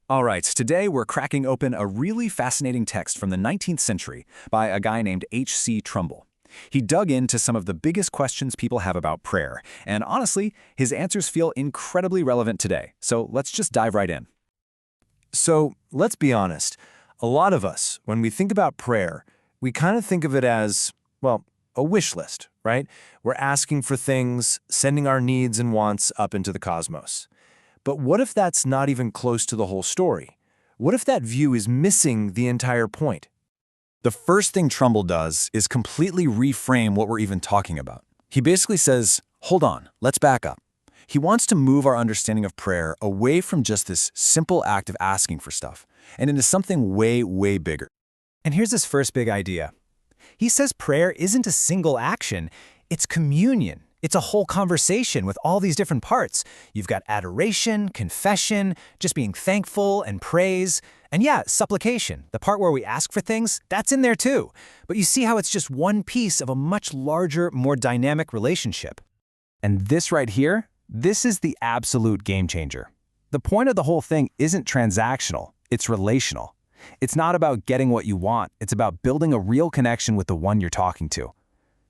All right, today we're cracking open a really fascinating text from the 19th century by a guy named H.C. Trumbull. He dug into some of the biggest questions people have about prayer, and honestly, his answers feel incredibly relevant today. So let's just dive right in. So let's be honest. A lot of us, when we think about prayer, we kind of think of it as, well, a wish list, right? We're asking for things, sending our needs and wants up into the cosmos. But what if that's not even close to the whole story? What if that view is missing the entire point? The first thing Trumbull does is completely reframe what we're even talking about. He basically says, hold on, let's back up. He wants to move our understanding of prayer away from just this simple act of asking for stuff and into something way, way bigger. And here's his first big idea. He says prayer isn't a single action, it's communion. It's a whole conversation with all these different parts. You've got adoration, confession, just being thankful and praise. And yeah, supplication, the part where we ask for things, that's in there too. But you see how it's just one piece of a much larger, more dynamic relationship. And this right here, this is the absolute game changer. The point of the whole thing isn't transactional, it's relational. It's not about getting what you want, it's about building a real connection with the one you're talking to.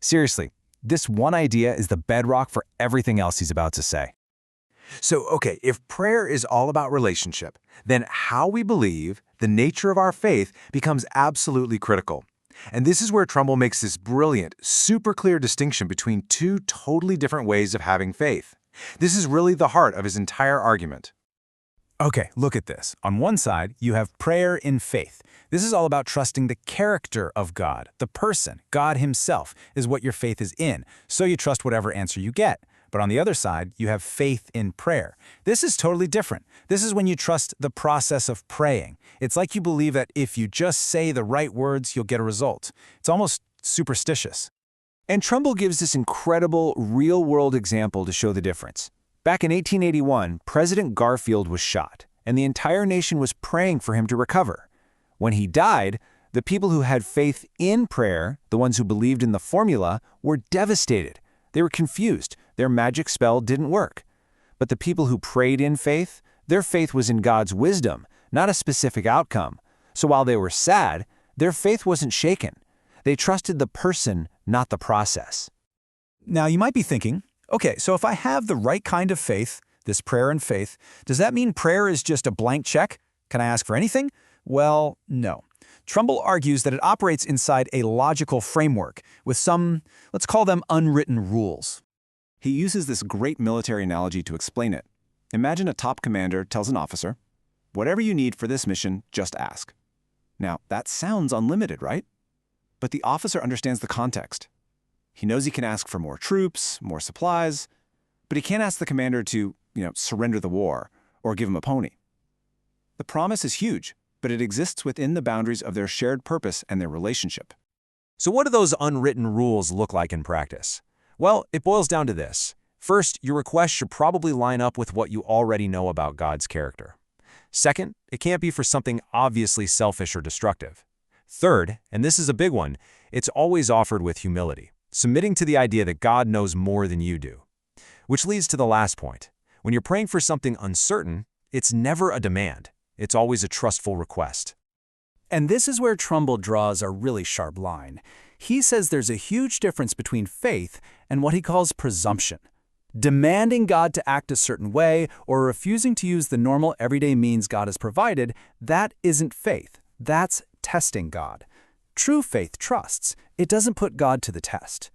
Seriously, this one idea is the bedrock for everything else he's about to say. So, okay, if prayer is all about relationship, then how we believe, the nature of our faith, becomes absolutely critical. And this is where Trumbull makes this brilliant, super clear distinction between two totally different ways of having faith. This is really the heart of his entire argument. Okay, look at this. On one side, you have prayer in faith. This is all about trusting the character of God. The person, God himself, is what your faith is in, so you trust whatever answer you get. But on the other side, you have faith in prayer. This is totally different. This is when you trust the process of praying. It's like you believe that if you just say the right words, you'll get a result. It's almost superstitious. And Trumbull gives this incredible, real-world example to show the difference. Back in 1881, President Garfield was shot, and the entire nation was praying for him to recover. When he died, the people who had faith in prayer, the ones who believed in the formula, were devastated. They were confused. Their magic spell didn't work. But the people who prayed in faith, their faith was in God's wisdom, not a specific outcome. So while they were sad, their faith wasn't shaken. They trusted the person, not the process. Now, you might be thinking, okay, so if I have the right kind of faith, this prayer and faith, does that mean prayer is just a blank check? Can I ask for anything? Well, no. Trumbull argues that it operates inside a logical framework with some, let's call them unwritten rules. He uses this great military analogy to explain it. Imagine a top commander tells an officer, "Whatever you need for this mission, just ask." Now, that sounds unlimited, right? But the officer understands the context. He knows he can ask for more troops, more supplies, but he can't ask the commander to, surrender the war or give him a pony. The promise is huge, but it exists within the boundaries of their shared purpose and their relationship. So what do those unwritten rules look like in practice? Well, it boils down to this. First, your request should probably line up with what you already know about God's character. Second, it can't be for something obviously selfish or destructive. Third, and this is a big one, it's always offered with humility, submitting to the idea that God knows more than you do. Which leads to the last point. When you're praying for something uncertain, it's never a demand. It's always a trustful request. And this is where Trumbull draws a really sharp line. He says there's a huge difference between faith and what he calls presumption. Demanding God to act a certain way or refusing to use the normal everyday means God has provided, that isn't faith. That's testing God. True faith trusts. It doesn't put God to the test.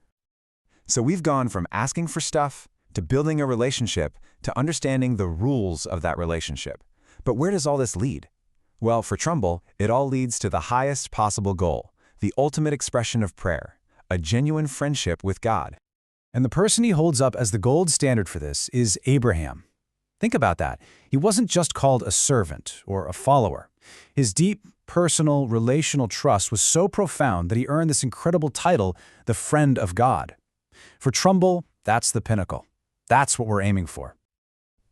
So we've gone from asking for stuff to building a relationship to understanding the rules of that relationship. But where does all this lead? Well, for Trumbull, it all leads to the highest possible goal, the ultimate expression of prayer, a genuine friendship with God. And the person he holds up as the gold standard for this is Abraham. Think about that. He wasn't just called a servant or a follower. His deep, personal, relational trust was so profound that he earned this incredible title, the friend of God. For Trumbull, that's the pinnacle. That's what we're aiming for.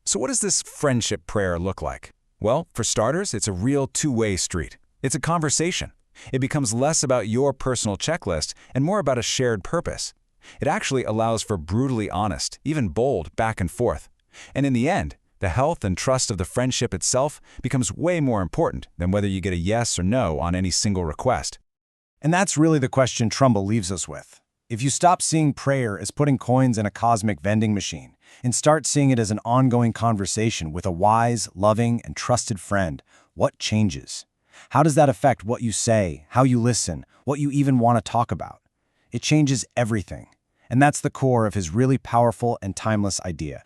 So what does this friendship prayer look like? Well, for starters, it's a real two-way street. It's a conversation. It becomes less about your personal checklist and more about a shared purpose. It actually allows for brutally honest, even bold, back and forth. And in the end, The health and trust of the friendship itself becomes way more important than whether you get a yes or no on any single request. And that's really the question Trumbull leaves us with. If you stop seeing prayer as putting coins in a cosmic vending machine and start seeing it as an ongoing conversation with a wise, loving, and trusted friend, what changes? How does that affect what you say, how you listen, what you even want to talk about? It changes everything. And that's the core of his really powerful and timeless idea.